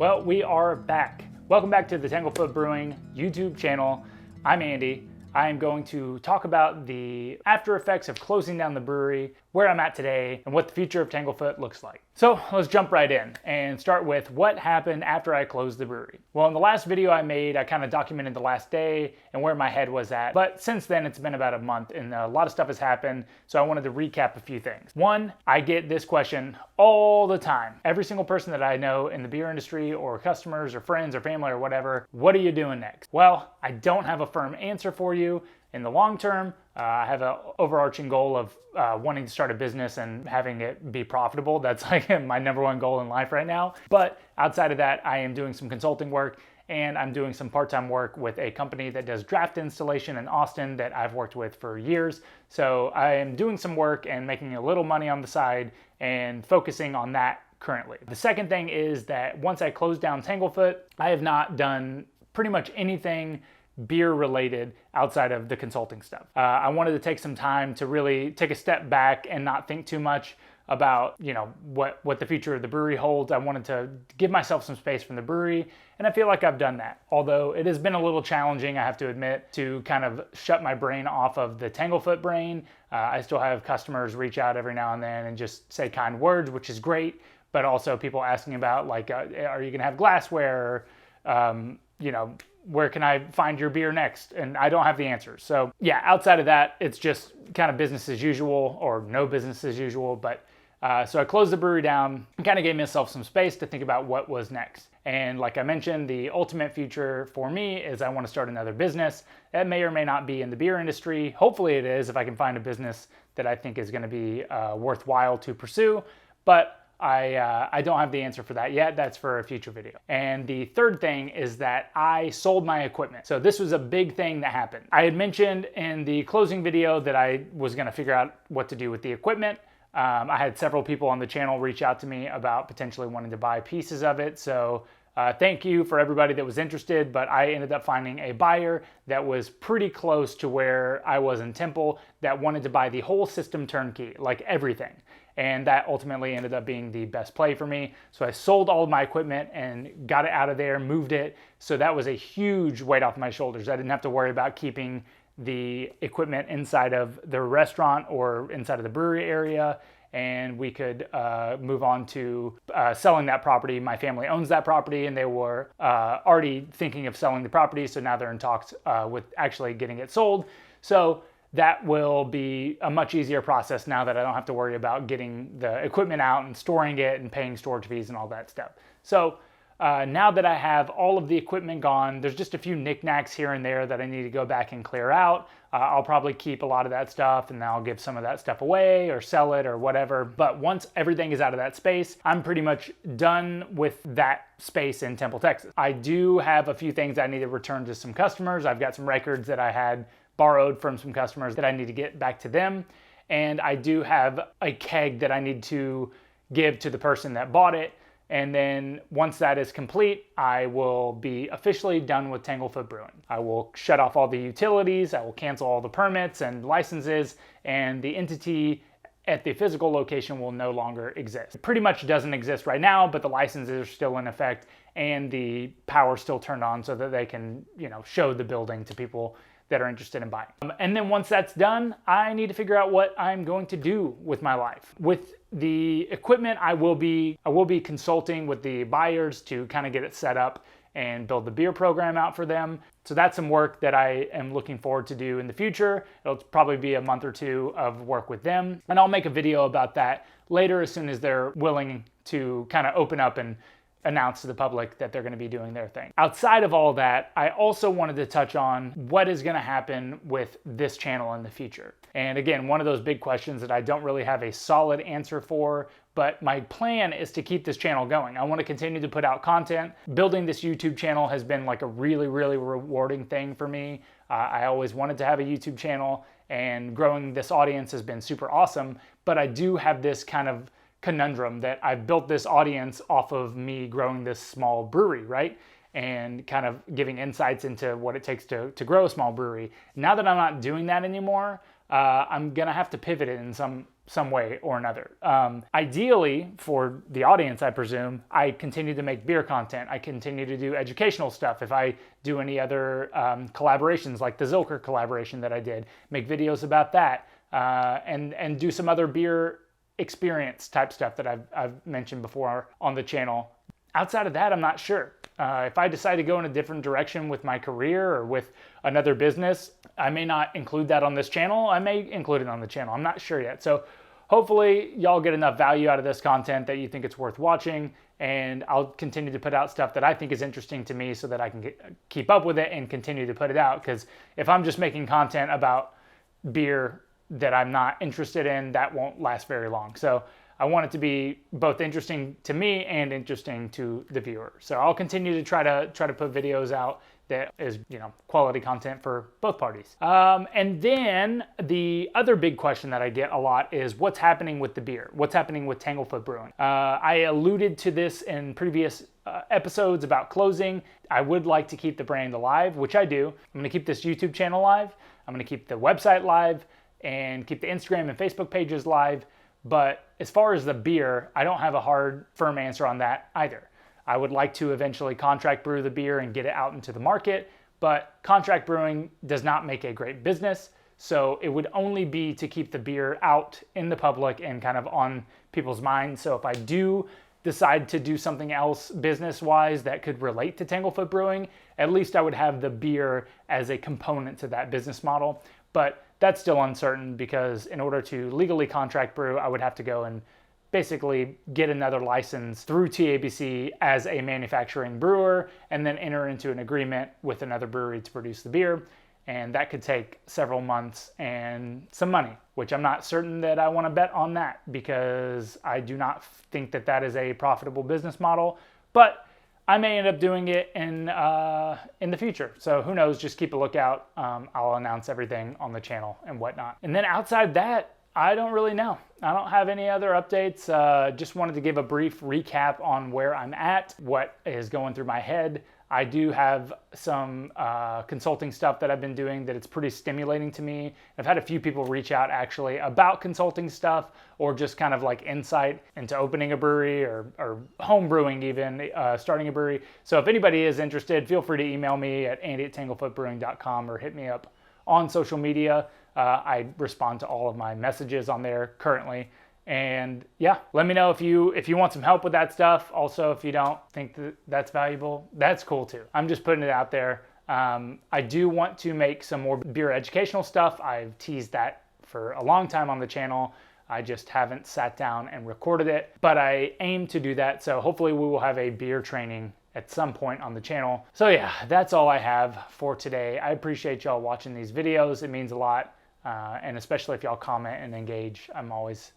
Well, we are back. Welcome back to the Tanglefoot Brewing YouTube channel. I'm Andy. I am going to talk about the after effects of closing down the brewery, where I'm at today, and what the future of Tanglefoot looks like. So let's jump right in and start with what happened after I closed the brewery. Well, in the last video I made, I kind of documented the last day and where my head was at. But since then, it's been about a month and a lot of stuff has happened. So I wanted to recap a few things. One, I get this question all the time. Every single person that I know in the beer industry, or customers or friends or family or whatever, what are you doing next? Well, I don't have a firm answer for you. In the long term, I have an overarching goal of wanting to start a business and having it be profitable. That's like my number one goal in life right now. But outside of that, I am doing some consulting work and I'm doing some part-time work with a company that does draft installation in Austin that I've worked with for years. So I am doing some work and making a little money on the side and focusing on that currently. The second thing is that once I closed down Tanglefoot, I have not done pretty much anything beer related outside of the consulting stuff. I wanted to take some time to really take a step back and not think too much about, what the future of the brewery holds. I wanted to give myself some space from the brewery, and I feel like I've done that. Although it has been a little challenging, I have to admit, to kind of shut my brain off of the Tanglefoot brain. I still have customers reach out every now and then and just say kind words, which is great, but also people asking about are you gonna have glassware? Where can I find your beer next? And I don't have the answers. So yeah, outside of that, it's just kind of business as usual or no business as usual. But so I closed the brewery down and kind of gave myself some space to think about what was next. And like I mentioned, the ultimate future for me is I want to start another business. That may or may not be in the beer industry. Hopefully it is, if I can find a business that I think is going to be worthwhile to pursue. But I don't have the answer for that yet. That's for a future video. And the third thing is that I sold my equipment. So this was a big thing that happened. I had mentioned in the closing video that I was gonna figure out what to do with the equipment. I had several people on the channel reach out to me about potentially wanting to buy pieces of it. So thank you for everybody that was interested, but I ended up finding a buyer that was pretty close to where I was in Temple that wanted to buy the whole system turnkey, like everything. And that ultimately ended up being the best play for me. So I sold all of my equipment and got it out of there, moved it. So that was a huge weight off my shoulders. I didn't have to worry about keeping the equipment inside of the restaurant or inside of the brewery area. And we could move on to selling that property. My family owns that property and they were already thinking of selling the property. So now they're in talks with actually getting it sold. So that will be a much easier process now that I don't have to worry about getting the equipment out and storing it and paying storage fees and all that stuff. So now that I have all of the equipment gone, there's just a few knickknacks here and there that I need to go back and clear out. I'll probably keep a lot of that stuff and then I'll give some of that stuff away or sell it or whatever. But once everything is out of that space, I'm pretty much done with that space in Temple, Texas. I do have a few things I need to return to some customers. I've got some records that I had borrowed from some customers that I need to get back to them. And I do have a keg that I need to give to the person that bought it. And then once that is complete, I will be officially done with Tanglefoot Brewing. I will shut off all the utilities, I will cancel all the permits and licenses, and the entity at the physical location will no longer exist. It pretty much doesn't exist right now, but the licenses are still in effect and the power still turned on so that they can, show the building to people that are interested in buying. And then once that's done, I need to figure out what I'm going to do with my life. With the equipment, I will be consulting with the buyers to kind of get it set up and build the beer program out for them. So that's some work that I am looking forward to do in the future. It'll probably be a month or two of work with them. And I'll make a video about that later as soon as they're willing to kind of open up and announce to the public that they're going to be doing their thing. Outside of all that, I also wanted to touch on what is going to happen with this channel in the future. And again, one of those big questions that I don't really have a solid answer for, but my plan is to keep this channel going. I want to continue to put out content. Building this YouTube channel has been like a really, really rewarding thing for me. I always wanted to have a YouTube channel, and growing this audience has been super awesome, but I do have this kind of conundrum that I've built this audience off of me growing this small brewery, right? And kind of giving insights into what it takes to grow a small brewery. Now that I'm not doing that anymore, I'm gonna have to pivot it in some some way or another. Ideally, for the audience, I presume, I continue to make beer content. I continue to do educational stuff. If I do any other collaborations, like the Zilker collaboration that I did, make videos about that, and do some other beer experience type stuff that I've mentioned before on the channel. Outside of that, I'm not sure. If I decide to go in a different direction with my career or with another business, I may not include that on this channel. I may include it on the channel. I'm not sure yet. So hopefully y'all get enough value out of this content that you think it's worth watching, and I'll continue to put out stuff that I think is interesting to me so that I can keep up with it and continue to put it out. Because if I'm just making content about beer that I'm not interested in, that won't last very long. So I want it to be both interesting to me and interesting to the viewer. So I'll continue to try to put videos out that is, quality content for both parties. And then the other big question that I get a lot is what's happening with the beer? What's happening with Tanglefoot Brewing? I alluded to this in previous episodes about closing. I would like to keep the brand alive, which I do. I'm gonna keep this YouTube channel live. I'm gonna keep the website live and keep the Instagram and Facebook pages live. But as far as the beer, I don't have a hard, firm answer on that either. I would like to eventually contract brew the beer and get it out into the market, but contract brewing does not make a great business. So it would only be to keep the beer out in the public and kind of on people's minds. So if I do decide to do something else business-wise that could relate to Tanglefoot Brewing, at least I would have the beer as a component to that business model. But that's still uncertain because in order to legally contract brew, I would have to go and basically get another license through TABC as a manufacturing brewer and then enter into an agreement with another brewery to produce the beer. And that could take several months and some money, which I'm not certain that I want to bet on that because I do not think that that is a profitable business model. But I may end up doing it in the future. So who knows, just keep a lookout. I'll announce everything on the channel and whatnot. And then outside that, I don't really know. I don't have any other updates. Just wanted to give a brief recap on where I'm at, what is going through my head. I do have some consulting stuff that I've been doing that it's pretty stimulating to me. I've had a few people reach out actually about consulting stuff or just kind of like insight into opening a brewery or home brewing even, starting a brewery. So if anybody is interested, feel free to email me at andy@tanglefootbrewing.com or hit me up on social media. I respond to all of my messages on there currently. And yeah, let me know if you want some help with that stuff. Also, if you don't think that that's valuable, that's cool too. I'm just putting it out there. I do want to make some more beer educational stuff. I've teased that for a long time on the channel. I just haven't sat down and recorded it, but I aim to do that. So hopefully we will have a beer training at some point on the channel. So yeah, that's all I have for today. I appreciate y'all watching these videos. It means a lot. And especially if y'all comment and engage, I'm always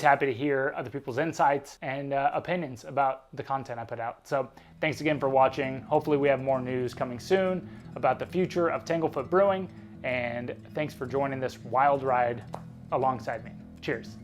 happy to hear other people's insights and opinions about the content I put out. So thanks again for watching. Hopefully we have more news coming soon about the future of Tanglefoot Brewing. And thanks for joining this wild ride alongside me. Cheers.